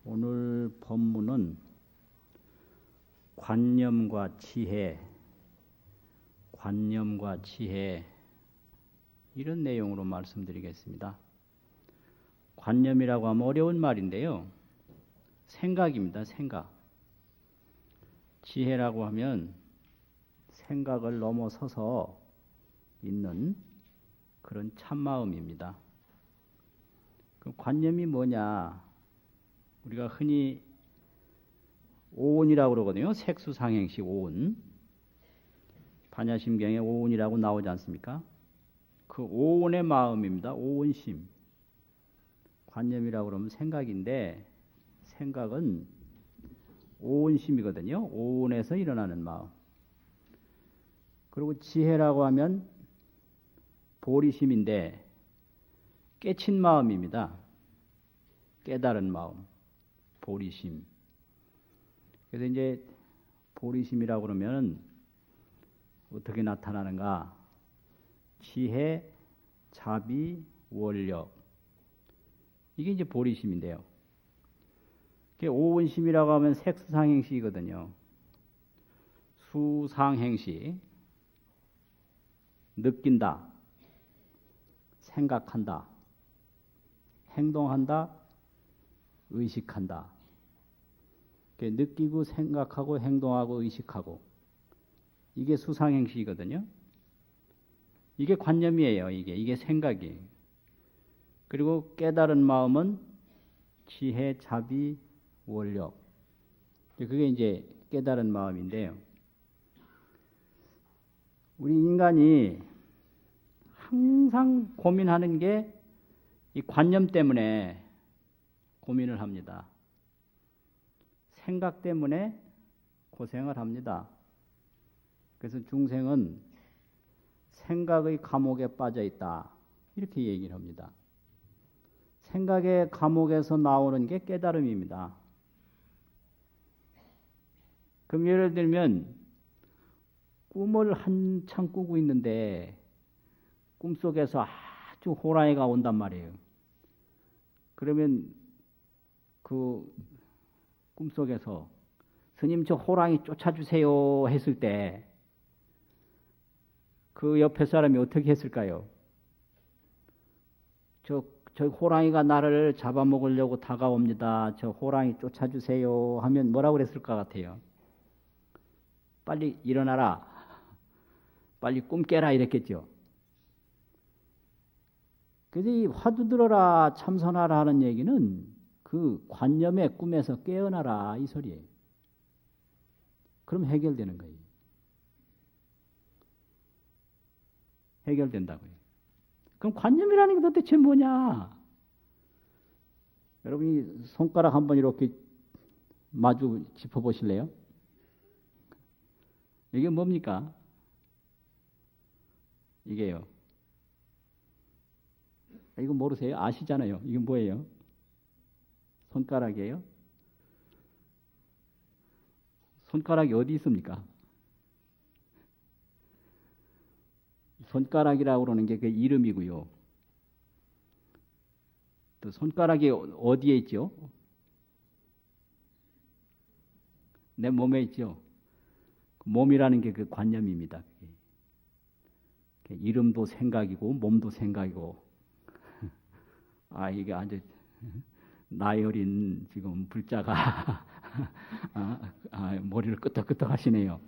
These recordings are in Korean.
오늘 법문은 관념과 지혜 이런 내용으로 말씀드리겠습니다. 관념이라고 하면 어려운 말인데요. 생각입니다. 생각. 지혜라고 하면 생각을 넘어서서 있는 그런 참마음입니다. 그 관념이 뭐냐? 우리가 흔히 오온이라고 그러거든요. 색수상행식 오온. 반야심경에 오온이라고 나오지 않습니까? 그 오온의 마음입니다. 오온심. 관념이라고 그러면 생각인데 생각은 오온심이거든요. 오온에서 일어나는 마음. 그리고 지혜라고 하면 보리심인데 깨친 마음입니다. 깨달은 마음. 보리심. 그래서 이제 보리심이라고 그러면 어떻게 나타나는가? 지혜, 자비, 원력. 이게 이제 보리심인데요. 오온심이라고 하면 색수상행식이거든요. 수상행식. 느낀다. 생각한다. 행동한다. 의식한다. 느끼고 생각하고 행동하고 의식하고 이게 수상행식이거든요. 이게 관념이에요. 이게 생각이에요. 그리고 깨달은 마음은 지혜, 자비, 원력. 그게 이제 깨달은 마음인데요. 우리 인간이 항상 고민하는 게 이 관념 때문에 고민을 합니다. 생각 때문에 고생을 합니다. 그래서 중생은 생각의 감옥에 빠져 있다. 이렇게 얘기를 합니다. 생각의 감옥에서 나오는 게 깨달음입니다. 그럼 예를 들면 꿈을 한참 꾸고 있는데 꿈속에서 아주 호랑이가 온단 말이에요. 그러면 그 꿈속에서 스님 저 호랑이 쫓아주세요 했을 때 그 옆에 사람이 어떻게 했을까요? 저 호랑이가 나를 잡아먹으려고 다가옵니다. 저 호랑이 쫓아주세요 하면 뭐라고 그랬을 것 같아요? 빨리 일어나라. 빨리 꿈 깨라 이랬겠죠. 그래서 이 화두 들어라 참선하라 하는 얘기는 그 관념의 꿈에서 깨어나라 이 소리예요. 그럼 해결되는 거예요. 해결된다고요. 그럼 관념이라는 게 도대체 뭐냐? 여러분이 손가락 한번 이렇게 마주 짚어보실래요? 이게 뭡니까? 이게요. 이거 모르세요? 아시잖아요. 이게 뭐예요? 손가락이에요? 손가락이 어디 있습니까? 손가락이라고 그러는 게 그 이름이고요. 또 손가락이 어디에 있죠? 내 몸에 있죠. 몸이라는 게 그 관념입니다. 이름도 생각이고 몸도 생각이고 이게 아주 나이 어린 지금 불자가 머리를 끄덕끄덕 하시네요.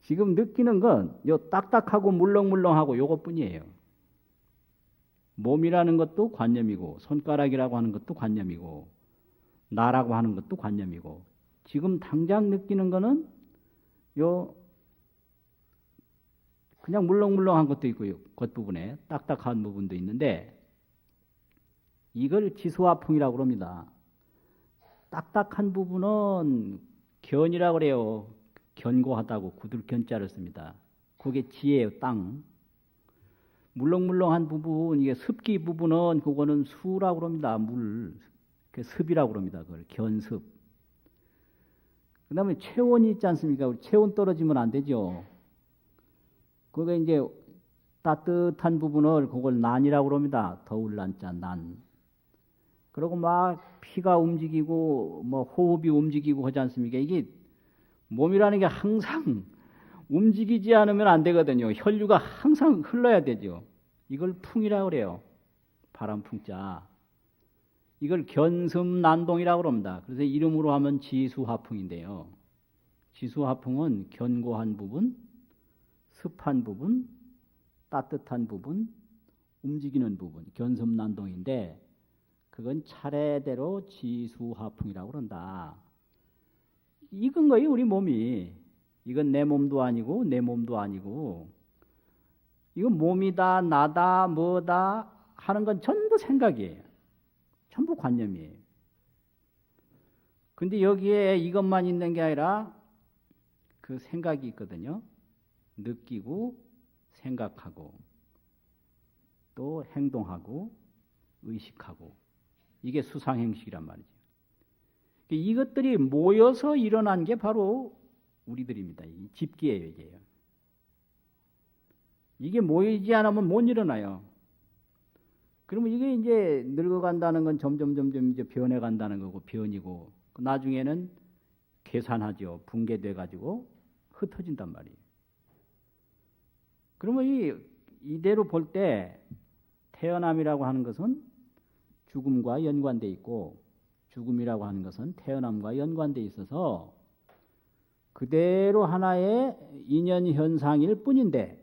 지금 느끼는 건 요 딱딱하고 물렁물렁하고 요것뿐이에요. 몸이라는 것도 관념이고 손가락이라고 하는 것도 관념이고 나라고 하는 것도 관념이고 지금 당장 느끼는 거는 요 그냥 물렁물렁한 것도 있고요. 겉부분에 딱딱한 부분도 있는데 이걸 지수화풍이라고 합니다. 딱딱한 부분은 견이라고 그래요. 견고하다고 구들견자를 씁니다. 그게 지혜예요. 땅. 물렁물렁한 부분, 이게 습기 부분은 그거는 수라고 합니다. 물. 습이라고 합니다. 그걸 견습. 그 다음에 체온이 있지 않습니까? 체온 떨어지면 안 되죠. 그게 이제 따뜻한 부분을 그걸 난이라고 합니다. 더울 난자 난. 그리고 막 피가 움직이고 뭐 호흡이 움직이고 하지 않습니까? 이게 몸이라는 게 항상 움직이지 않으면 안 되거든요. 혈류가 항상 흘러야 되죠. 이걸 풍이라고 그래요. 바람 풍자. 이걸 견습난동이라고 합니다. 그래서 이름으로 하면 지수화풍인데요. 지수화풍은 견고한 부분, 습한 부분, 따뜻한 부분, 움직이는 부분, 견습난동인데 그건 차례대로 지수화풍이라고 그런다. 이건 거예요, 우리 몸이. 이건 내 몸도 아니고 내 몸도 아니고 이건 몸이다, 나다, 뭐다 하는 건 전부 생각이에요. 전부 관념이에요. 근데 여기에 이것만 있는 게 아니라 그 생각이 있거든요. 느끼고 생각하고 또 행동하고 의식하고 이게 수상행식이란 말이죠. 이것들이 모여서 일어난 게 바로 우리들입니다. 이 집기예요, 이게요. 이게 모이지 않으면 못 일어나요. 그러면 이게 이제 늙어간다는 건 점점 이제 변해간다는 거고 변이고 나중에는 계산하죠. 붕괴돼 가지고 흩어진단 말이에요. 그러면 이대로 볼 때 태어남이라고 하는 것은 죽음과 연관돼 있고 죽음이라고 하는 것은 태어남과 연관돼 있어서 그대로 하나의 인연 현상일 뿐인데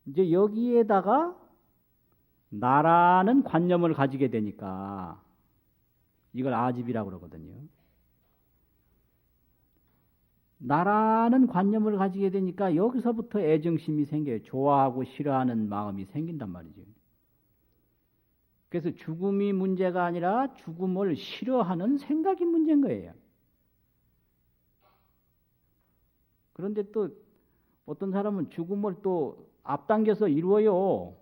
이제 여기에다가 나라는 관념을 가지게 되니까 이걸 아집이라고 그러거든요. 나라는 관념을 가지게 되니까 여기서부터 애정심이 생겨요. 좋아하고 싫어하는 마음이 생긴단 말이죠. 그래서 죽음이 문제가 아니라 죽음을 싫어하는 생각이 문제인 거예요. 그런데 또 어떤 사람은 죽음을 또 앞당겨서 이루어요.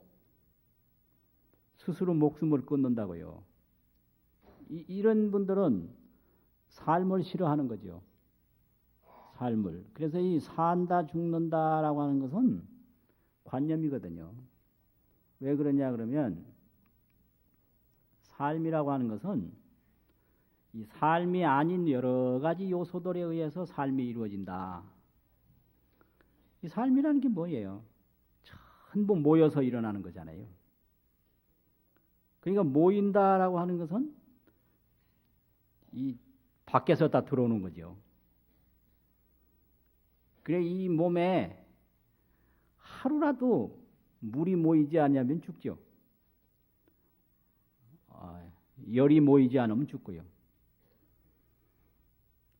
스스로 목숨을 끊는다고요. 이런 분들은 삶을 싫어하는 거죠. 삶을. 그래서 이 산다 죽는다라고 하는 것은 관념이거든요. 왜 그러냐 그러면 삶이라고 하는 것은 이 삶이 아닌 여러 가지 요소들에 의해서 삶이 이루어진다. 이 삶이라는 게 뭐예요? 전부 모여서 일어나는 거잖아요. 그러니까 모인다라고 하는 것은 이 밖에서 다 들어오는 거죠. 그래 이 몸에 하루라도 물이 모이지 않으면 죽죠. 열이 모이지 않으면 죽고요.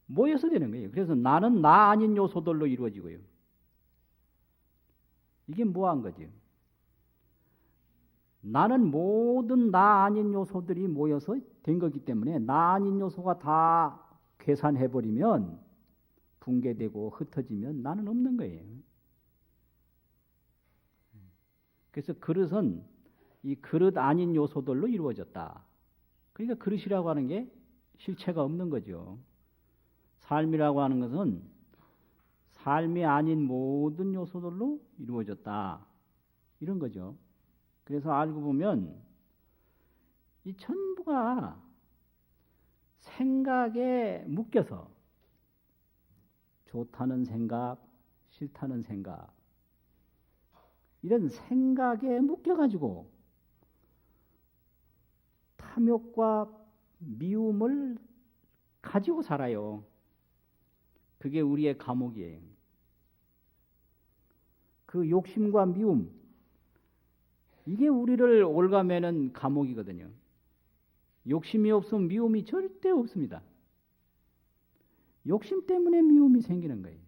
모여서 되는 거예요. 그래서 나는 나 아닌 요소들로 이루어지고요. 이게 뭐한 거죠? 나는 모든 나 아닌 요소들이 모여서 된 거기 때문에 나 아닌 요소가 다 계산해버리면 붕괴되고 흩어지면 나는 없는 거예요. 그래서 그릇은 이 그릇 아닌 요소들로 이루어졌다. 그러니까 그릇이라고 하는 게 실체가 없는 거죠. 삶이라고 하는 것은 삶이 아닌 모든 요소들로 이루어졌다. 이런 거죠. 그래서 알고 보면 이 전부가 생각에 묶여서 좋다는 생각, 싫다는 생각 이런 생각에 묶여가지고 탐욕과 미움을 가지고 살아요. 그게 우리의 감옥이에요. 그 욕심과 미움 이게 우리를 올가매는 감옥이거든요. 욕심이 없으면 미움이 절대 없습니다. 욕심 때문에 미움이 생기는 거예요.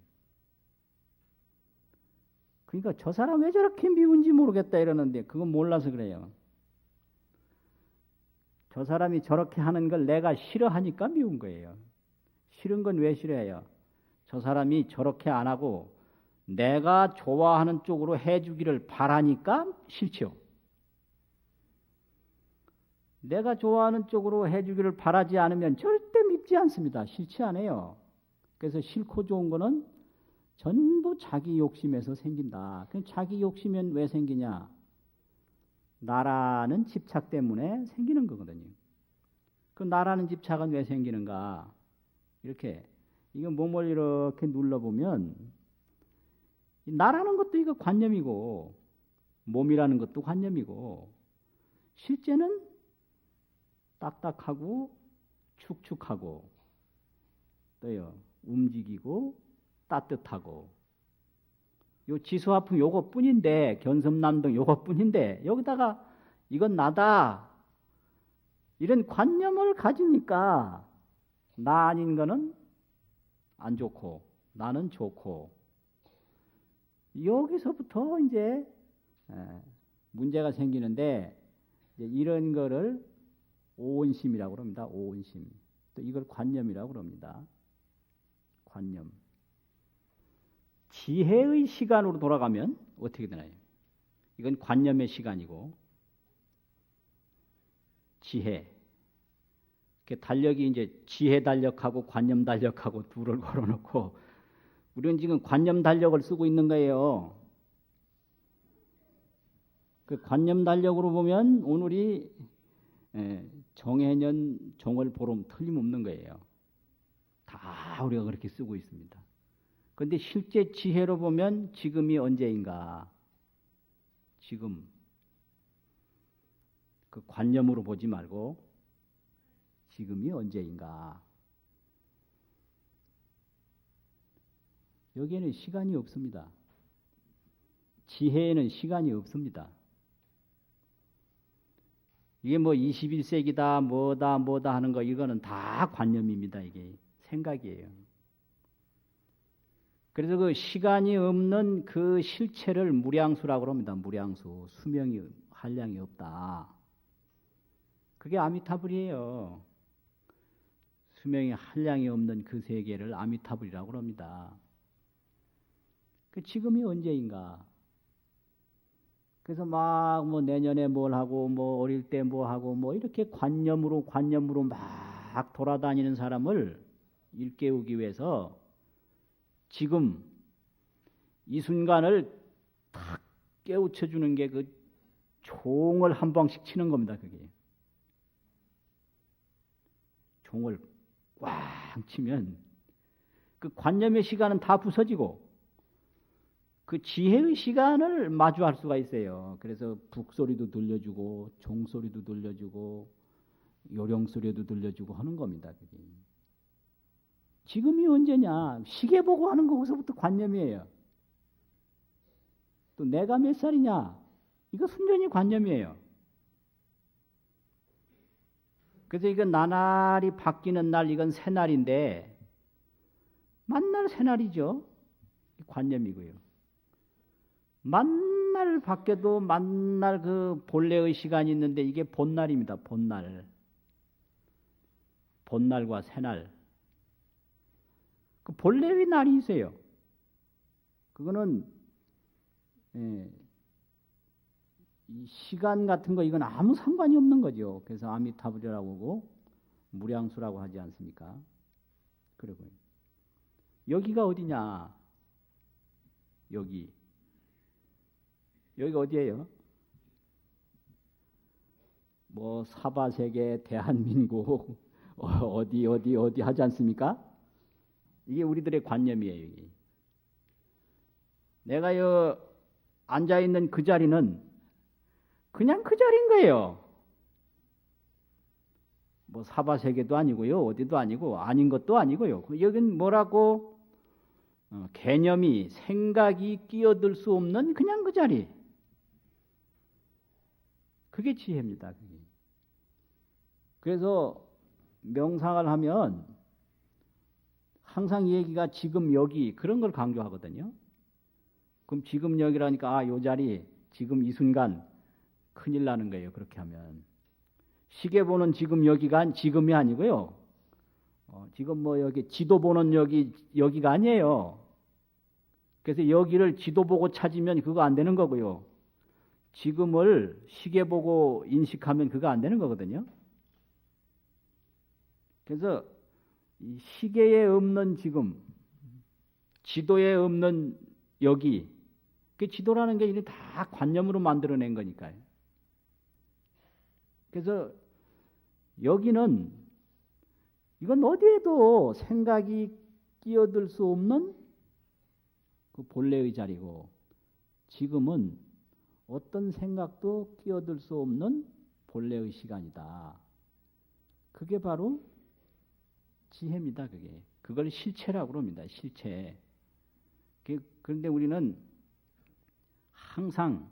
그러니까 저 사람 왜 저렇게 미운지 모르겠다 이러는데 그건 몰라서 그래요. 저 사람이 저렇게 하는 걸 내가 싫어하니까 미운 거예요. 싫은 건 왜 싫어해요? 저 사람이 저렇게 안 하고 내가 좋아하는 쪽으로 해주기를 바라니까 싫죠. 내가 좋아하는 쪽으로 해주기를 바라지 않으면 절대 밉지 않습니다. 싫지 않아요. 그래서 싫고 좋은 거는 전부 자기 욕심에서 생긴다. 자기 욕심은 왜 생기냐? 나라는 집착 때문에 생기는 거거든요. 그 나라는 집착은 왜 생기는가? 이렇게 이거 몸을 이렇게 눌러보면 이 나라는 것도 이거 관념이고 몸이라는 것도 관념이고 실제는 딱딱하고 축축하고 또요 움직이고 따뜻하고 요 지수화풍 요것뿐인데 견섭남동 요것뿐인데 여기다가 이건 나다 이런 관념을 가지니까 나 아닌 거는 안 좋고 나는 좋고 여기서부터 이제 문제가 생기는데 이제 이런 거를 오온심이라고 합니다. 오온심. 또 이걸 관념이라고 합니다. 관념. 지혜의 시간으로 돌아가면 어떻게 되나요? 이건 관념의 시간이고 지혜. 달력이 이제 지혜 달력하고 관념 달력하고 둘을 걸어놓고 우리는 지금 관념 달력을 쓰고 있는 거예요. 그 관념 달력으로 보면 오늘이 정해년 정월 보름 틀림없는 거예요. 다 우리가 그렇게 쓰고 있습니다. 그런데 실제 지혜로 보면 지금이 언제인가? 지금 그 관념으로 보지 말고 지금이 언제인가? 여기에는 시간이 없습니다. 지혜에는 시간이 없습니다. 이게 뭐 21세기다 뭐다 하는 거 이거는 다 관념입니다. 이게 생각이에요. 그래서 그 시간이 없는 그 실체를 무량수라고 합니다. 무량수. 수명이 한량이 없다. 그게 아미타불이에요. 수명이 한량이 없는 그 세계를 아미타불이라고 합니다. 그 지금이 언제인가? 그래서 막 뭐 내년에 뭘 하고 뭐 어릴 때 뭐 하고 뭐 이렇게 관념으로 막 돌아다니는 사람을 일깨우기 위해서 지금 이 순간을 탁 깨우쳐 주는 게 그 종을 한 방씩 치는 겁니다. 그게 종을 꽉 치면 그 관념의 시간은 다 부서지고 그 지혜의 시간을 마주할 수가 있어요. 그래서 북소리도 들려주고 종소리도 들려주고 요령소리도 들려주고 하는 겁니다. 그게. 지금이 언제냐? 시계 보고 하는 거기서부터 관념이에요. 또 내가 몇 살이냐? 이거 순전히 관념이에요. 그래서 이건 나날이 바뀌는 날, 이건 새날인데 만날 새날이죠. 관념이고요. 만날 바뀌어도 만날 그 본래의 시간이 있는데 이게 본날입니다. 본날. 본날과 새날. 그 본래의 날이 있어요. 그거는 이 시간 같은 거 이건 아무 상관이 없는 거죠. 그래서 아미타불이라고 하고 무량수라고 하지 않습니까? 그리고 여기가 어디냐? 여기가 어디예요? 뭐 사바세계 대한민국 어디 하지 않습니까? 이게 우리들의 관념이에요. 여기. 내가 여 앉아 있는 그 자리는 그냥 그 자리인 거예요. 뭐 사바세계도 아니고요, 어디도 아니고 아닌 것도 아니고요. 여긴 뭐라고 개념이 생각이 끼어들 수 없는 그냥 그 자리. 그게 지혜입니다. 그게. 그래서 명상을 하면 항상 이 얘기가 지금 여기 그런 걸 강조하거든요. 그럼 지금 여기라니까 요 자리 지금 이 순간 큰일 나는 거예요. 그렇게 하면 시계 보는 지금 여기가 지금이 아니고요. 지금 뭐 여기 지도 보는 여기가 아니에요. 그래서 여기를 지도 보고 찾으면 그거 안 되는 거고요. 지금을 시계 보고 인식하면 그거 안 되는 거거든요. 그래서 이 시계에 없는 지금, 지도에 없는 여기, 그 지도라는 게 다 관념으로 만들어낸 거니까요. 그래서 여기는 이건 어디에도 생각이 끼어들 수 없는 그 본래의 자리고, 지금은 어떤 생각도 끼어들 수 없는 본래의 시간이다. 그게 바로 지혜입니다. 그걸 실체라고 합니다. 실체. 그런데 우리는 항상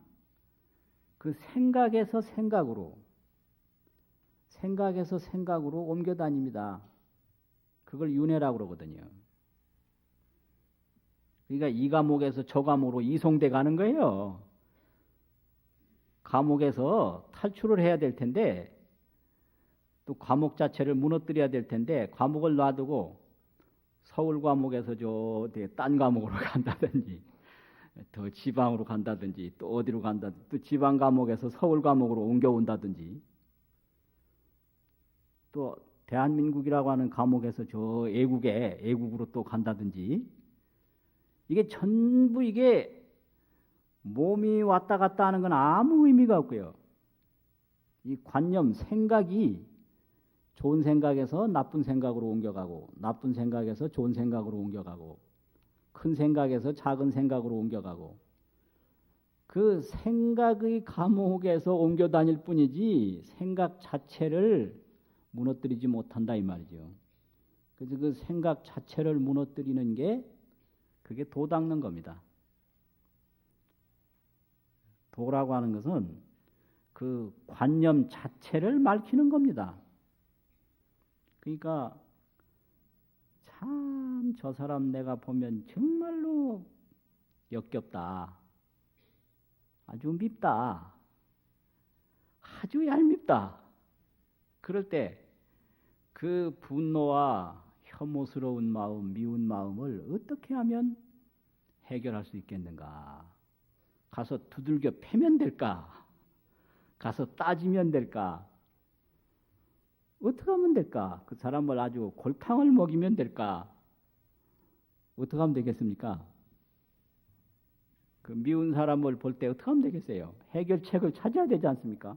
그 생각에서 생각으로 옮겨 다닙니다. 그걸 윤회라고 그러거든요. 그러니까 이 감옥에서 저 감옥으로 이송돼 가는 거예요. 감옥에서 탈출을 해야 될 텐데, 또 감옥 자체를 무너뜨려야 될 텐데, 감옥을 놔두고 서울 감옥에서 딴 감옥으로 간다든지, 더 지방으로 간다든지, 또 어디로 간다든지, 또 지방 감옥에서 서울 감옥으로 옮겨온다든지, 또 대한민국이라고 하는 감옥에서 저 애국으로 또 간다든지, 이게 전부 몸이 왔다 갔다 하는 건 아무 의미가 없고요. 이 관념, 생각이 좋은 생각에서 나쁜 생각으로 옮겨가고, 나쁜 생각에서 좋은 생각으로 옮겨가고, 큰 생각에서 작은 생각으로 옮겨가고, 그 생각의 감옥에서 옮겨 다닐 뿐이지 생각 자체를 무너뜨리지 못한다 이 말이죠. 그래서 그 생각 자체를 무너뜨리는 게 그게 도 닦는 겁니다. 도라고 하는 것은 그 관념 자체를 맑히는 겁니다. 그러니까 참 저 사람 내가 보면 정말로 역겹다. 아주 밉다. 아주 얄밉다. 그럴 때 그 분노와 혐오스러운 마음, 미운 마음을 어떻게 하면 해결할 수 있겠는가? 가서 두들겨 패면 될까? 가서 따지면 될까? 어떻게 하면 될까? 그 사람을 아주 골탕을 먹이면 될까? 어떻게 하면 되겠습니까? 그 미운 사람을 볼 때 어떻게 하면 되겠어요? 해결책을 찾아야 되지 않습니까?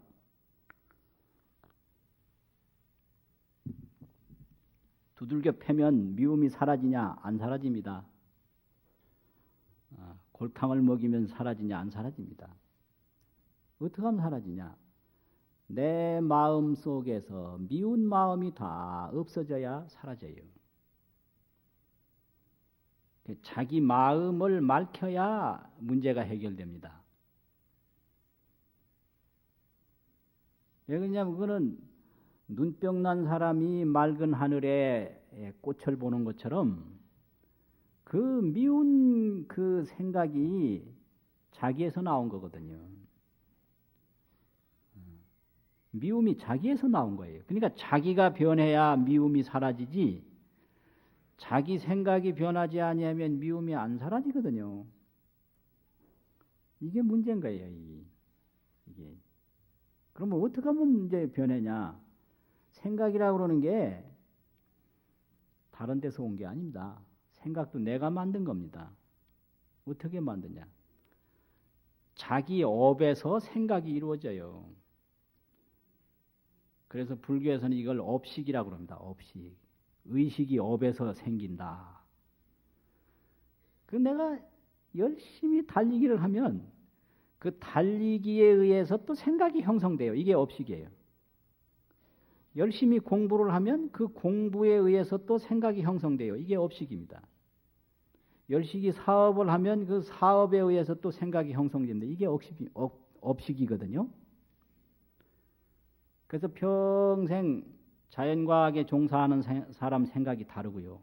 두들겨 패면 미움이 사라지냐? 안 사라집니다. 골탕을 먹이면 사라지냐? 안 사라집니다. 어떻게 하면 사라지냐? 내 마음 속에서 미운 마음이 다 없어져야 사라져요. 자기 마음을 맑혀야 문제가 해결됩니다. 왜 그러냐면 그거는 눈병 난 사람이 맑은 하늘에 꽃을 보는 것처럼 그 미운 그 생각이 자기에서 나온 거거든요. 미움이 자기에서 나온 거예요. 그러니까 자기가 변해야 미움이 사라지지, 자기 생각이 변하지 아니하면 미움이 안 사라지거든요. 이게 문제인 거예요. 이게. 그러면 어떻게 하면 이제 변하냐? 생각이라고 그러는 게 다른 데서 온 게 아닙니다. 생각도 내가 만든 겁니다. 어떻게 만드냐? 자기 업에서 생각이 이루어져요. 그래서 불교에서는 이걸 업식이라고 합니다. 업식. 의식이 업에서 생긴다. 그 내가 열심히 달리기를 하면 그 달리기에 의해서 또 생각이 형성돼요. 이게 업식이에요. 열심히 공부를 하면 그 공부에 의해서 또 생각이 형성돼요. 이게 업식입니다. 열심히 사업을 하면 그 사업에 의해서 또 생각이 형성된다. 이게 업식이거든요. 그래서 평생 자연과학에 종사하는 사람 생각이 다르고요.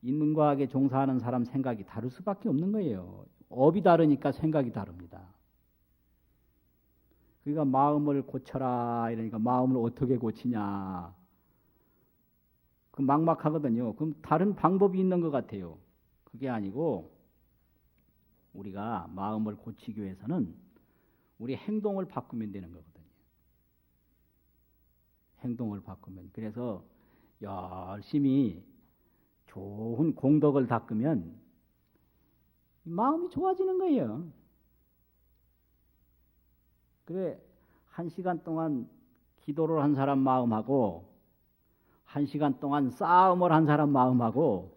인문과학에 종사하는 사람 생각이 다를 수밖에 없는 거예요. 업이 다르니까 생각이 다릅니다. 그러니까 마음을 고쳐라 이러니까 마음을 어떻게 고치냐. 그 막막하거든요. 그럼 다른 방법이 있는 것 같아요. 그게 아니고 우리가 마음을 고치기 위해서는 우리 행동을 바꾸면 되는 거거든요. 행동을 바꾸면. 그래서 열심히 좋은 공덕을 닦으면 마음이 좋아지는 거예요. 그래, 1시간 동안 기도를 한 사람 마음하고 1시간 동안 싸움을 한 사람 마음하고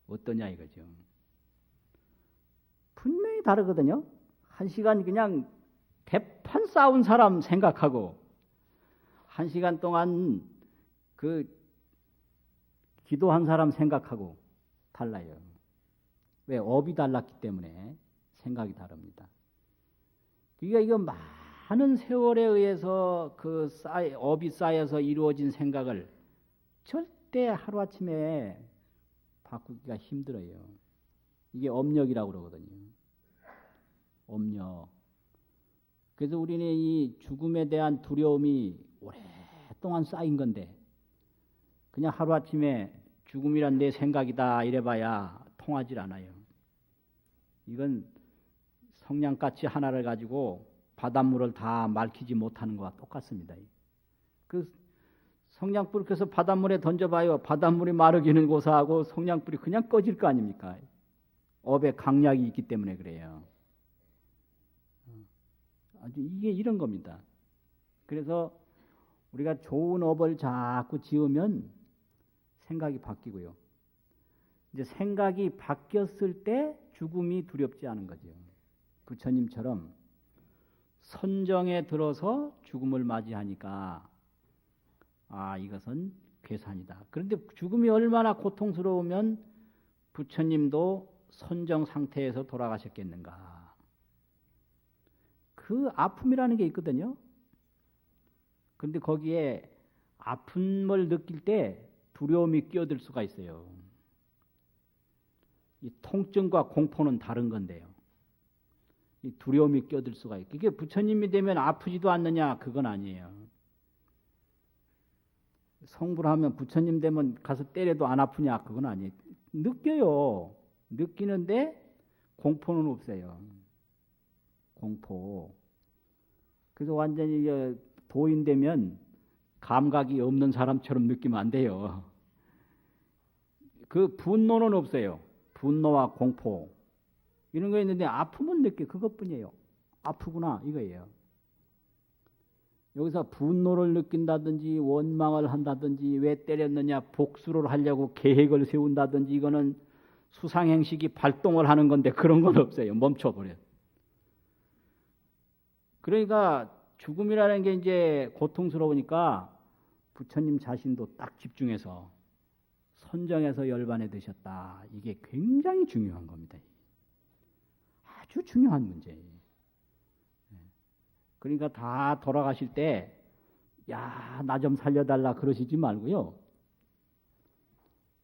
어떠냐 이거죠. 분명히 다르거든요. 1시간 그냥 대판 싸운 사람 생각하고 1시간 동안 그 기도한 사람 생각하고 달라요. 왜? 업이 달랐기 때문에 생각이 다릅니다. 그러니까 이거 많은 세월에 의해서 업이 쌓여서 이루어진 생각을 절대 하루아침에 바꾸기가 힘들어요. 이게 업력이라고 그러거든요. 업력. 그래서 우리는 이 죽음에 대한 두려움이 오랫동안 쌓인 건데 그냥 하루아침에 죽음이란 내 생각이다 이래봐야 통하질 않아요. 이건 성냥같이 하나를 가지고 바닷물을 다 맑히지 못하는 것과 똑같습니다. 그 성냥불 그래서 바닷물에 던져봐요. 바닷물이 마르기는 고사하고 성냥불이 그냥 꺼질 거 아닙니까? 업에 강약이 있기 때문에 그래요. 아주 이게 이런 겁니다. 그래서 우리가 좋은 업을 자꾸 지으면 생각이 바뀌고요. 이제 생각이 바뀌었을 때 죽음이 두렵지 않은 거죠. 부처님처럼 선정에 들어서 죽음을 맞이하니까 이것은 괴산이다. 그런데 죽음이 얼마나 고통스러우면 부처님도 선정 상태에서 돌아가셨겠는가. 그 아픔이라는 게 있거든요. 그런데 거기에 아픔을 느낄 때 두려움이 끼어들 수가 있어요. 이 통증과 공포는 다른 건데요. 이 두려움이 끼어들 수가 있고 이게 부처님이 되면 아프지도 않느냐 그건 아니에요. 성불 하면 부처님 되면 가서 때려도 안 아프냐 그건 아니에요. 느껴요. 느끼는데 공포는 없어요. 공포. 그래서 완전히 도인 되면 감각이 없는 사람처럼 느끼면 안 돼요. 그 분노는 없어요. 분노와 공포 이런 거 있는데 아픔은 느껴. 그것뿐이에요. 아프구나 이거예요. 여기서 분노를 느낀다든지 원망을 한다든지 왜 때렸느냐 복수를 하려고 계획을 세운다든지 이거는 수상행식이 발동을 하는 건데 그런 건 없어요. 멈춰버려요. 그러니까 죽음이라는 게 이제 고통스러우니까 부처님 자신도 딱 집중해서 선정해서 열반에 드셨다. 이게 굉장히 중요한 겁니다. 아주 중요한 문제예요. 그러니까 다 돌아가실 때, 야, 나 좀 살려달라 그러시지 말고요.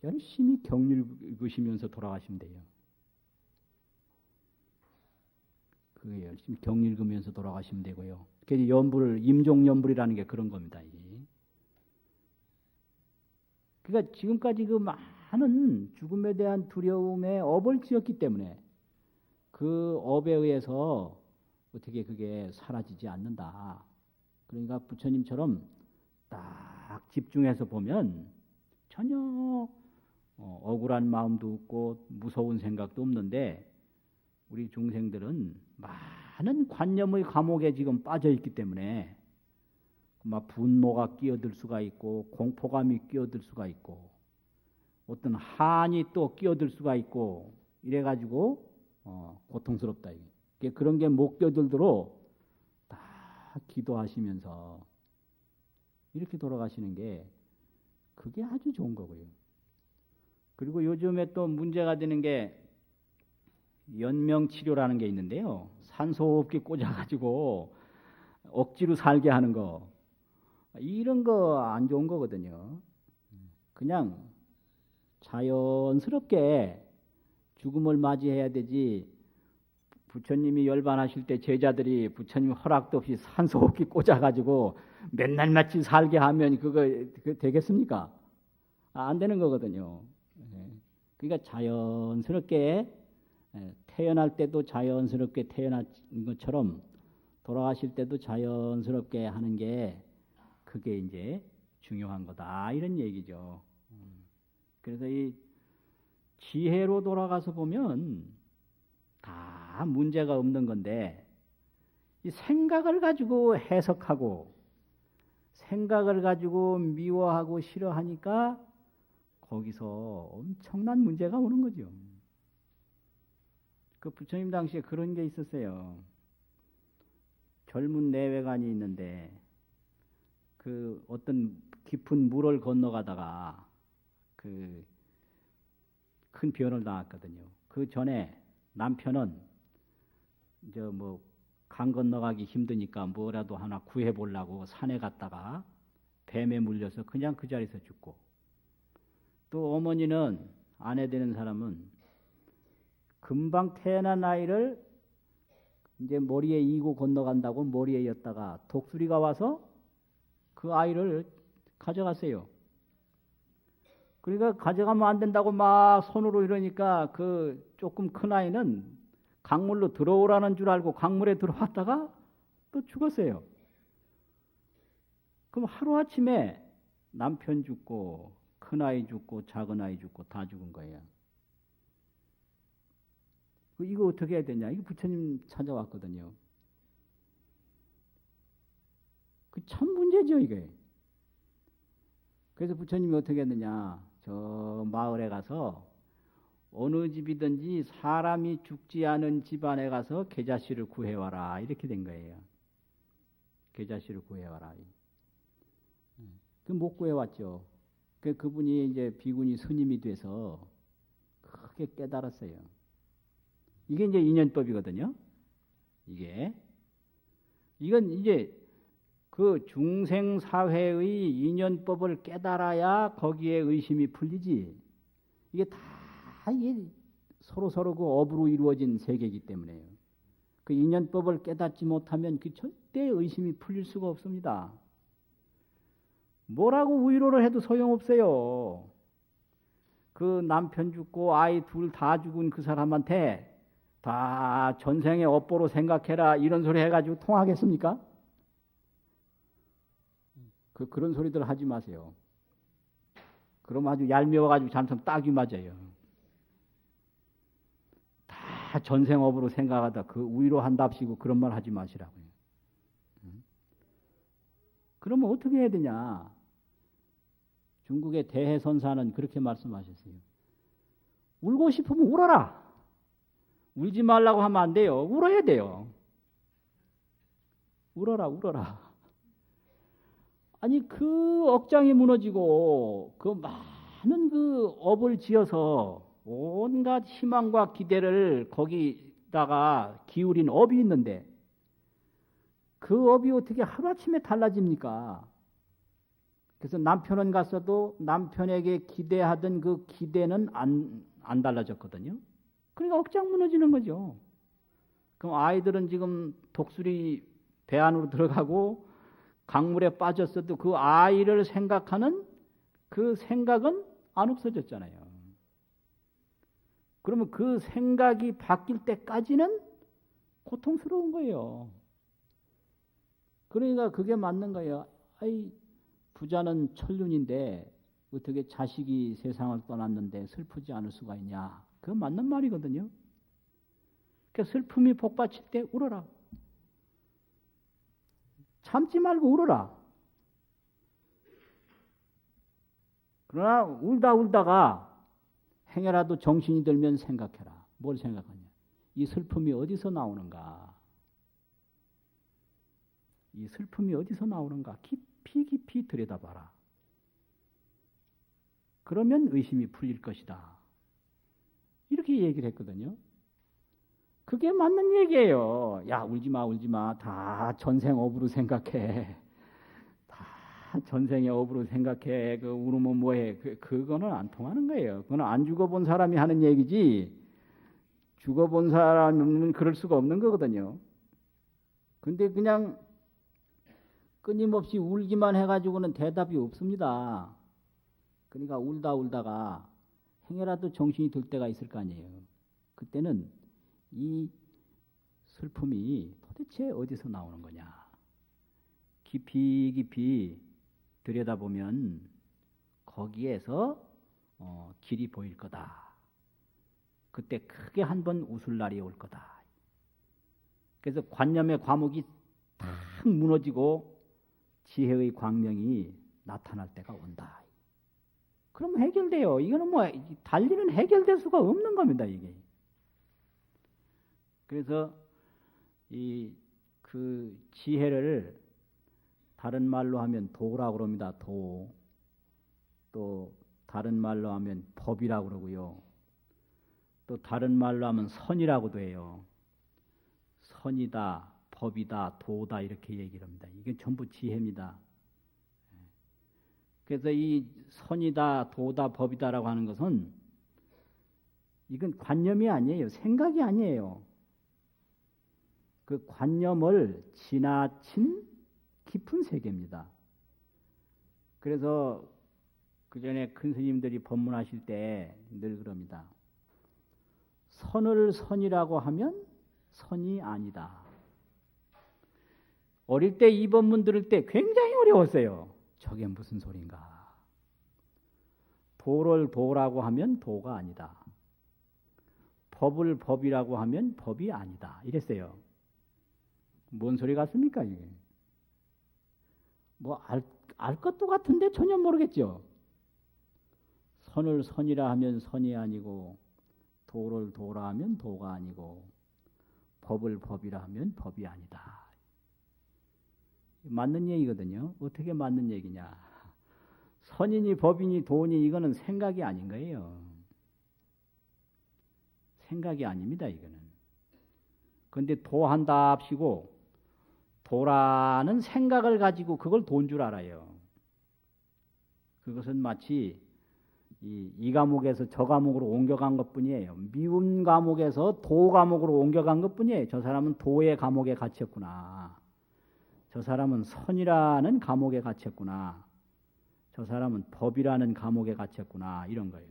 열심히 경륜 읽으시면서 돌아가시면 돼요. 그 열심히 경륜 읽으면서 돌아가시면 되고요. 그래서 연불을, 임종연불이라는 게 그런 겁니다. 이게. 그러니까 지금까지 그 많은 죽음에 대한 두려움에 업을 지었기 때문에 그 업에 의해서 어떻게 그게 사라지지 않는다. 그러니까 부처님처럼 딱 집중해서 보면 전혀 억울한 마음도 없고 무서운 생각도 없는데 우리 중생들은 많은 관념의 감옥에 지금 빠져 있기 때문에 막 분노가 끼어들 수가 있고 공포감이 끼어들 수가 있고 어떤 한이 또 끼어들 수가 있고 이래가지고 고통스럽다. 그런 게 못 끼어들도록 다 기도하시면서 이렇게 돌아가시는 게 그게 아주 좋은 거고요. 그리고 요즘에 또 문제가 되는 게 연명치료라는 게 있는데요. 산소호흡기 꽂아가지고 억지로 살게 하는 거. 이런 거 안 좋은 거거든요. 그냥 자연스럽게 죽음을 맞이해야 되지. 부처님이 열반하실 때 제자들이 부처님 허락도 없이 산소호흡기 꽂아가지고 맨날 마치 살게 하면 그거 되겠습니까? 안 되는 거거든요. 그러니까 자연스럽게 태어날 때도 자연스럽게 태어난 것처럼 돌아가실 때도 자연스럽게 하는 게 그게 이제 중요한 거다 이런 얘기죠. 그래서 이 지혜로 돌아가서 보면 다 문제가 없는 건데 이 생각을 가지고 해석하고 생각을 가지고 미워하고 싫어하니까 거기서 엄청난 문제가 오는 거죠. 그 부처님 당시에 그런 게 있었어요. 젊은 내외관이 있는데 그 어떤 깊은 물을 건너가다가 그 큰 변을 당했거든요. 그 전에 남편은 이제 뭐 강 건너가기 힘드니까 뭐라도 하나 구해 보려고 산에 갔다가 뱀에 물려서 그냥 그 자리에서 죽고, 또 어머니는 아내 되는 사람은 금방 태어난 아이를 이제 머리에 이고 건너간다고 머리에 였다가 독수리가 와서 그 아이를 가져갔어요. 그러니까 가져가면 안 된다고 막 손으로 이러니까 그 조금 큰 아이는 강물로 들어오라는 줄 알고 강물에 들어왔다가 또 죽었어요. 그럼 하루아침에 남편 죽고 큰 아이 죽고 작은 아이 죽고 다 죽은 거예요. 이거 어떻게 해야 되냐? 이거 부처님 찾아왔거든요. 그 참 문제죠, 이게. 그래서 부처님이 어떻게 했느냐? 저 마을에 가서 어느 집이든지 사람이 죽지 않은 집안에 가서 계자씨를 구해와라. 이렇게 된 거예요. 계자씨를 구해와라. 그 못 구해왔죠. 그분이 이제 비구니 스님이 돼서 크게 깨달았어요. 이게 이제 인연법이거든요. 이건 이제 그 중생사회의 인연법을 깨달아야 거기에 의심이 풀리지. 이게 다 이게 서로 그 업으로 이루어진 세계이기 때문에요. 그 인연법을 깨닫지 못하면 그 절대 의심이 풀릴 수가 없습니다. 뭐라고 위로를 해도 소용없어요. 그 남편 죽고 아이 둘 다 죽은 그 사람한테 다 전생의 업보로 생각해라 이런 소리 해가지고 통하겠습니까? 그런 소리들 하지 마세요. 그럼 아주 얄미워가지고 잠깐 딱이 맞아요. 다 전생업으로 생각하다 그 위로한답시고 그런 말 하지 마시라고요. 그러면 어떻게 해야 되냐? 중국의 대해선사는 그렇게 말씀하셨어요. 울고 싶으면 울어라. 울지 말라고 하면 안 돼요. 울어야 돼요. 울어라. 아니 그 억장이 무너지고 그 많은 그 업을 지어서 온갖 희망과 기대를 거기다가 기울인 업이 있는데 그 업이 어떻게 하루아침에 달라집니까? 그래서 남편은 갔어도 남편에게 기대하던 그 기대는 안 달라졌거든요. 그러니까 억장 무너지는 거죠. 그럼 아이들은 지금 독수리 배 안으로 들어가고 강물에 빠졌어도 그 아이를 생각하는 그 생각은 안 없어졌잖아요. 그러면 그 생각이 바뀔 때까지는 고통스러운 거예요. 그러니까 그게 맞는 거예요. 아이, 부자는 천륜인데 어떻게 자식이 세상을 떠났는데 슬프지 않을 수가 있냐. 그거 맞는 말이거든요. 그러니까 슬픔이 복받칠 때 울어라. 참지 말고 울어라. 그러나 울다가 행여라도 정신이 들면 생각해라. 뭘 생각하냐? 이 슬픔이 어디서 나오는가? 이 슬픔이 어디서 나오는가? 깊이 들여다봐라. 그러면 의심이 풀릴 것이다. 이렇게 얘기를 했거든요. 그게 맞는 얘기예요. 야, 울지 마. 다 전생 업으로 생각해. 다 전생의 업으로 생각해. 그 울으면 뭐해. 그거는 안 통하는 거예요. 그거는 안 죽어본 사람이 하는 얘기지. 죽어본 사람은 그럴 수가 없는 거거든요. 근데 그냥 끊임없이 울기만 해가지고는 대답이 없습니다. 그러니까 울다가 행여라도 정신이 들 때가 있을 거 아니에요. 그때는 이 슬픔이 도대체 어디서 나오는 거냐? 깊이 들여다보면 거기에서 길이 보일 거다. 그때 크게 한번 웃을 날이 올 거다. 그래서 관념의 과목이 탁 무너지고 지혜의 광명이 나타날 때가 온다. 그럼 해결돼요. 이거는 뭐 달리는 해결될 수가 없는 겁니다, 이게. 그래서 그 지혜를 다른 말로 하면 도라고 그럽니다. 도. 또 다른 말로 하면 법이라고 그러고요. 또 다른 말로 하면 선이라고도 해요. 선이다, 법이다, 도다 이렇게 얘기를 합니다. 이게 전부 지혜입니다. 그래서 이 선이다, 도다, 법이다라고 하는 것은 이건 관념이 아니에요. 생각이 아니에요. 그 관념을 지나친 깊은 세계입니다. 그래서 그 전에 큰 스님들이 법문하실 때 늘 그럽니다. 선을 선이라고 하면 선이 아니다. 어릴 때 이 법문 들을 때 굉장히 어려웠어요. 저게 무슨 소린가. 도를 도라고 하면 도가 아니다. 법을 법이라고 하면 법이 아니다. 이랬어요. 뭔 소리 같습니까, 이게? 뭐 알 것도 같은데 전혀 모르겠죠. 선을 선이라 하면 선이 아니고, 도를 도라 하면 도가 아니고, 법을 법이라 하면 법이 아니다. 맞는 얘기거든요. 어떻게 맞는 얘기냐. 선이니 법이니 도니 이거는 생각이 아닌 거예요. 생각이 아닙니다, 이거는. 그런데 도한다 합시고 도라는 생각을 가지고 그걸 도인 줄 알아요. 그것은 마치 이 과목에서 저 과목으로 옮겨간 것뿐이에요. 미운 과목에서 도 과목으로 옮겨간 것뿐이에요. 저 사람은 도의 과목에 갇혔구나. 저 사람은 선이라는 과목에 갇혔구나. 저 사람은 법이라는 과목에 갇혔구나. 이런 거예요.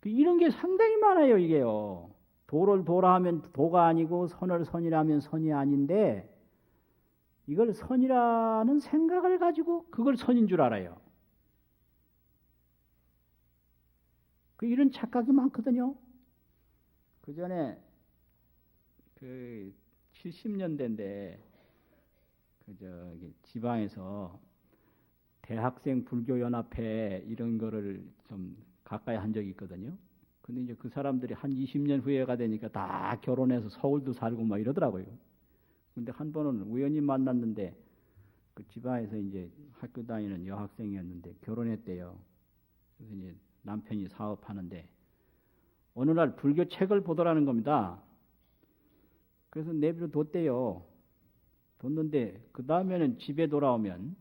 이런 게 상당히 많아요, 이게요. 도를 도라 하면 도가 아니고 선을 선이라 하면 선이 아닌데 이걸 선이라는 생각을 가지고 그걸 선인 줄 알아요. 이런 착각이 많거든요. 그 전에 70년대인데 지방에서 대학생 불교연합회 이런 거를 좀 가까이 한 적이 있거든요. 근데 이제 그 사람들이 한 20년 후에가 되니까 다 결혼해서 서울도 살고 막 이러더라고요. 근데 한 번은 우연히 만났는데 그 지방에서 이제 학교 다니는 여학생이었는데 결혼했대요. 그래서 이제 남편이 사업하는데 어느 날 불교 책을 보더라는 겁니다. 그래서 내비로 뒀대요. 뒀는데 그 다음에는 집에 돌아오면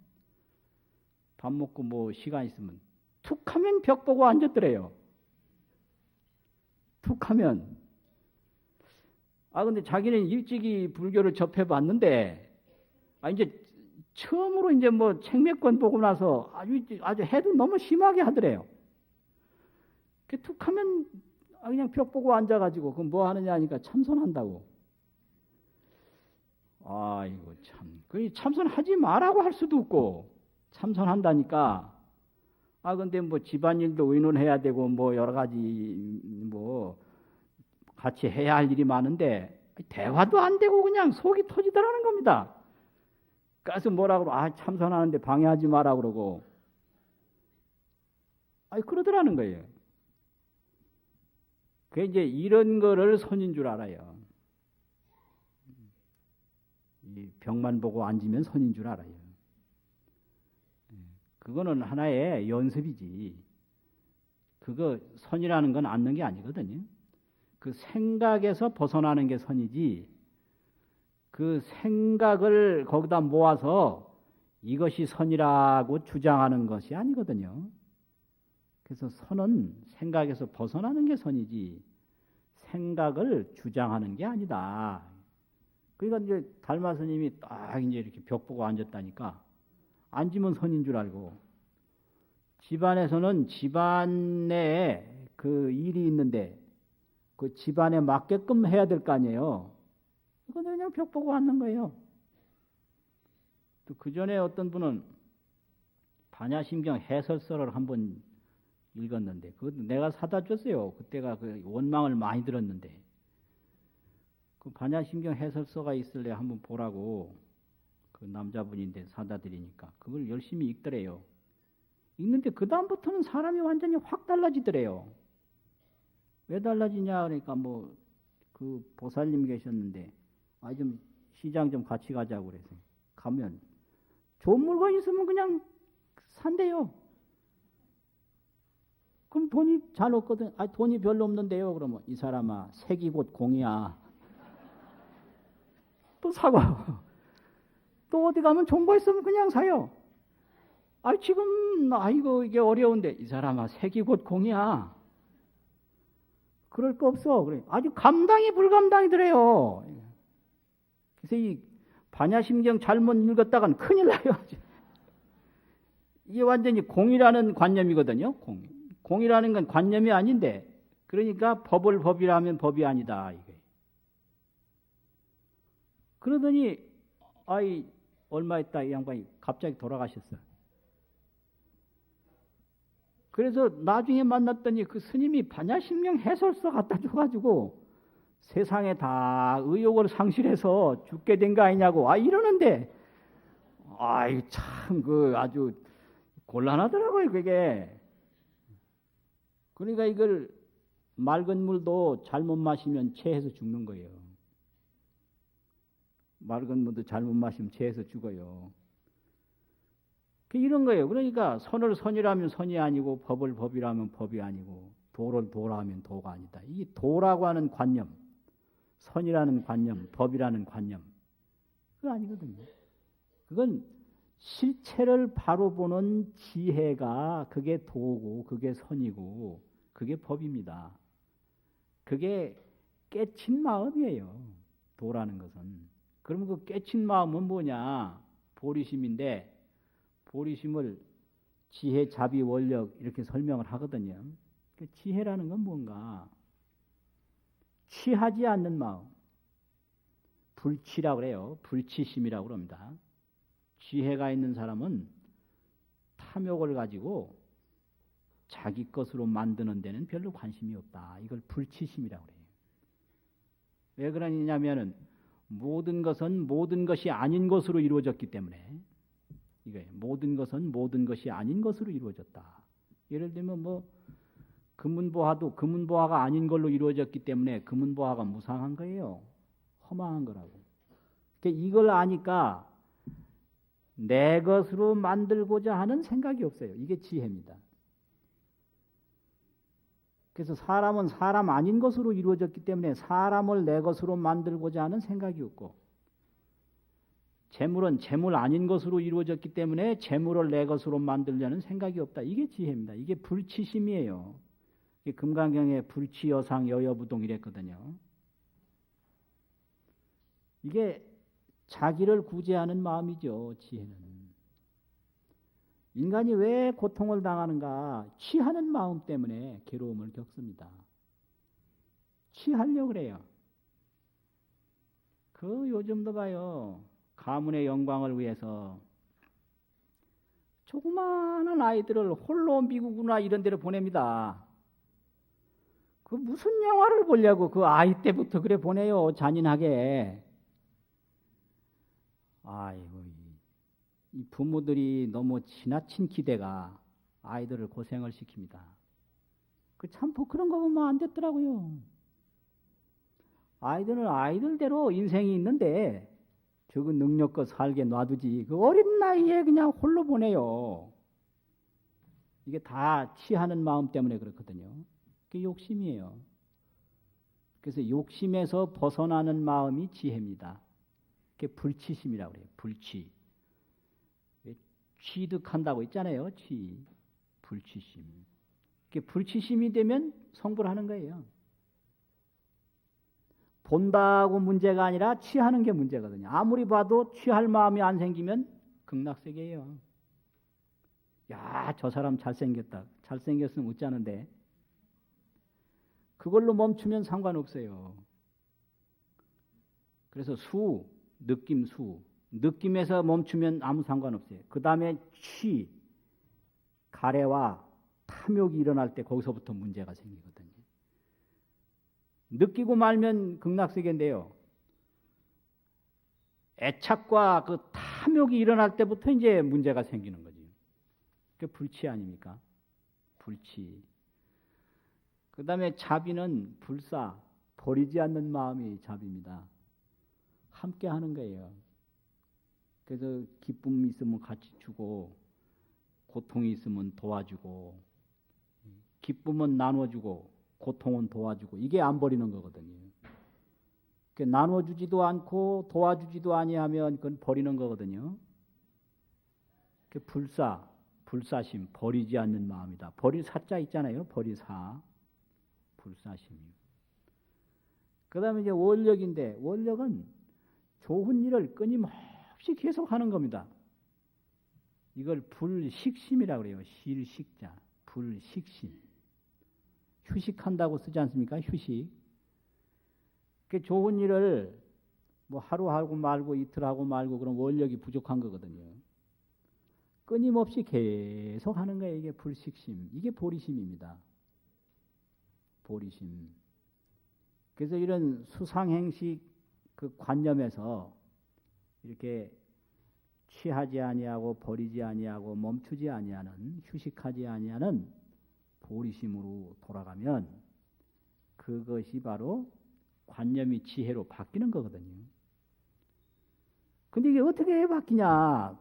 밥 먹고 뭐 시간 있으면 툭 하면 벽 보고 앉았더래요. 툭 하면. 근데 자기는 일찍이 불교를 접해봤는데, 이제 처음으로 이제 뭐 책 몇 권 보고 나서 아주 해도 너무 심하게 하더래요. 툭 하면 그냥 벽 보고 앉아가지고, 그럼 뭐 하느냐 하니까 참선한다고. 이거 참. 참선하지 말라고 할 수도 없고, 참선한다니까. 근데 뭐 집안일도 의논해야 되고, 뭐 여러 가지, 뭐, 같이 해야 할 일이 많은데, 대화도 안 되고 그냥 속이 터지더라는 겁니다. 그래서 뭐라 그러고, 참선하는데 방해하지 마라 그러고. 그러더라는 거예요. 이제 이런 거를 선인 줄 알아요. 이 벽만 보고 앉으면 선인 줄 알아요. 그거는 하나의 연습이지. 그거 선이라는 건 앉는 게 아니거든요. 그 생각에서 벗어나는 게 선이지. 그 생각을 거기다 모아서 이것이 선이라고 주장하는 것이 아니거든요. 그래서 선은 생각에서 벗어나는 게 선이지 생각을 주장하는 게 아니다. 그러니까 이제 달마 스님이 딱 이제 이렇게 벽 보고 앉았다니까 앉으면 선인 줄 알고 집안에서는 집안 내에 그 일이 있는데 그 집안에 맞게끔 해야 될 거 아니에요. 그건 그냥 벽 보고 앉는 거예요. 또 그 전에 어떤 분은 반야심경 해설서를 한번 읽었는데 그것도 내가 사다 줬어요. 그때가 그 원망을 많이 들었는데 그 반야심경 해설서가 있을래 한번 보라고 그 남자분인데 사다 드리니까 그걸 열심히 읽더래요. 읽는데 그 다음부터는 사람이 완전히 확 달라지더래요. 왜 달라지냐 그러니까 뭐 그 보살님 계셨는데 좀 시장 좀 같이 가자고 그래서 가면 좋은 물건 있으면 그냥 산대요. 그럼 돈이 잘 없거든. 돈이 별로 없는데요. 그러면 이 사람아 색이 곧 공이야. 또 사고 또 어디 가면 좋은 거 있으면 그냥 사요. 지금 이거 이게 어려운데 이 사람아 색이 곧 공이야. 그럴 거 없어. 그래. 아주 감당이 불감당이더래요. 그래서 이 반야심경 잘못 읽었다간 큰일 나요. 이게 완전히 공이라는 관념이거든요. 공이라는 건 관념이 아닌데, 그러니까 법을 법이라 하면 법이 아니다. 이게. 그러더니 얼마 있다 이 양반이 갑자기 돌아가셨어. 그래서 나중에 만났더니 그 스님이 반야심경 해설서 갖다 줘가지고 세상에 다 의욕을 상실해서 죽게 된 거 아니냐고 이러는데 참 아주 곤란하더라고요 그게. 그러니까 이걸 맑은 물도 잘못 마시면 체해서 죽는 거예요. 맑은 물도 잘못 마시면 체해서 죽어요. 이런 거예요. 그러니까 선을 선이라면 선이 아니고 법을 법이라면 법이 아니고 도를 도라 하면 도가 아니다. 이 도라고 하는 관념, 선이라는 관념, 법이라는 관념 그거 아니거든요. 그건 실체를 바로 보는 지혜가 그게 도고 그게 선이고 그게 법입니다. 그게 깨친 마음이에요. 도라는 것은. 그러면 그 깨친 마음은 뭐냐? 보리심인데 보리심을 지혜, 자비, 원력 이렇게 설명을 하거든요. 지혜라는 건 뭔가? 취하지 않는 마음. 불취라고 그래요. 불취심이라고 그럽니다. 지혜가 있는 사람은 탐욕을 가지고 자기 것으로 만드는 데는 별로 관심이 없다. 이걸 불취심이라고 그래요. 왜 그러냐면은 모든 것은 모든 것이 아닌 것으로 이루어졌기 때문에 이거예요. 모든 것은 모든 것이 아닌 것으로 이루어졌다. 예를 들면 금은보화도 금은보화가 아닌 걸로 이루어졌기 때문에 금은보화가 무상한 거예요. 허망한 거라고. 그러니까 이걸 아니까 내 것으로 만들고자 하는 생각이 없어요. 이게 지혜입니다. 그래서 사람은 사람 아닌 것으로 이루어졌기 때문에 사람을 내 것으로 만들고자 하는 생각이 없고, 재물은 재물 아닌 것으로 이루어졌기 때문에 재물을 내 것으로 만들려는 생각이 없다. 이게 지혜입니다. 이게 불치심이에요. 이게 금강경에 불치여상 여여부동 이랬거든요. 이게 자기를 구제하는 마음이죠. 지혜는. 인간이 왜 고통을 당하는가? 취하는 마음 때문에 괴로움을 겪습니다. 취하려고 그래요. 요즘도 봐요. 가문의 영광을 위해서 조그마한 아이들을 홀로 미국이나 이런 데로 보냅니다. 무슨 영화를 보려고 그 아이 때부터 그래 보내요. 잔인하게. 아이고, 이 부모들이 너무 지나친 기대가 아이들을 고생을 시킵니다. 참 그런 거 보면 안 됐더라고요. 아이들은 아이들대로 인생이 있는데 저거 능력껏 살게 놔두지. 어린 나이에 그냥 홀로 보내요. 이게 다 취하는 마음 때문에 그렇거든요. 그게 욕심이에요. 그래서 욕심에서 벗어나는 마음이 지혜입니다. 그게 불치심이라고 그래요. 불치. 취득한다고 있잖아요. 불치심. 그게 불치심이 되면 성불하는 거예요. 본다고 문제가 아니라 취하는 게 문제거든요. 아무리 봐도 취할 마음이 안 생기면 극락세계예요. 야, 저 사람 잘생겼다. 잘생겼으면 웃자는데 그걸로 멈추면 상관없어요. 그래서 느낌에서 멈추면 아무 상관없어요. 그 다음에 가래와 탐욕이 일어날 때 거기서부터 문제가 생기거든요. 느끼고 말면 극락세계인데요. 애착과 탐욕이 일어날 때부터 이제 문제가 생기는 거지. 그 불치 아닙니까? 불치. 그 다음에 자비는 불사, 버리지 않는 마음이 자비입니다. 함께 하는 거예요. 그래서 기쁨이 있으면 같이 주고, 고통이 있으면 도와주고, 기쁨은 나눠주고, 고통은 도와주고, 이게 안 버리는 거거든요. 나눠주지도 않고 도와주지도 아니하면 그건 버리는 거거든요. 불사, 불사심, 버리지 않는 마음이다. 버릴 사자 있잖아요. 버리사, 불사심. 그 다음에 이제 원력인데, 원력은 좋은 일을 끊임없이 계속 하는 겁니다. 이걸 불식심이라고 그래요. 실식자, 불식심. 휴식한다고 쓰지 않습니까? 휴식. 그 좋은 일을 뭐 하루 하고 말고 이틀 하고 말고 그런 원력이 부족한 거거든요. 끊임없이 계속 하는 거예요. 이게 불식심. 이게 보리심입니다. 보리심. 그래서 이런 수상행식 그 관념에서 이렇게 취하지 아니하고 버리지 아니하고 멈추지 아니하는, 휴식하지 아니하는 보리심으로 돌아가면 그것이 바로 관념이 지혜로 바뀌는 거거든요. 근데 이게 어떻게 바뀌냐?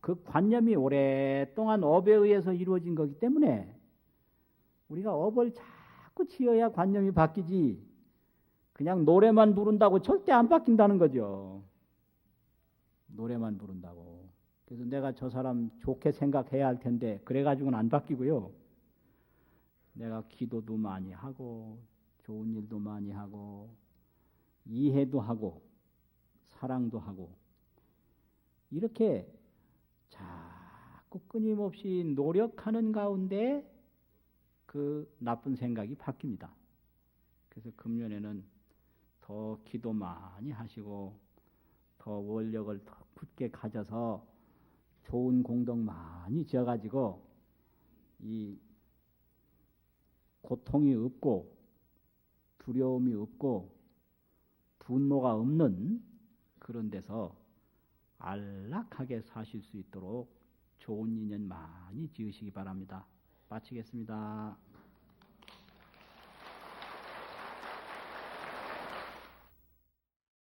그 관념이 오랫동안 업에 의해서 이루어진 거기 때문에 우리가 업을 자꾸 지어야 관념이 바뀌지, 그냥 노래만 부른다고 절대 안 바뀐다는 거죠. 노래만 부른다고. 그래서 내가 저 사람 좋게 생각해야 할 텐데 그래가지고는 안 바뀌고요. 내가 기도도 많이 하고 좋은 일도 많이 하고 이해도 하고 사랑도 하고 이렇게 자꾸 끊임없이 노력하는 가운데 그 나쁜 생각이 바뀝니다. 그래서 금년에는 더 기도 많이 하시고 더 원력을 더 굳게 가져서 좋은 공덕 많이 지어가지고 이 고통이 없고 두려움이 없고 분노가 없는 그런 데서 안락하게 사실 수 있도록 좋은 인연 많이 지으시기 바랍니다. 마치겠습니다.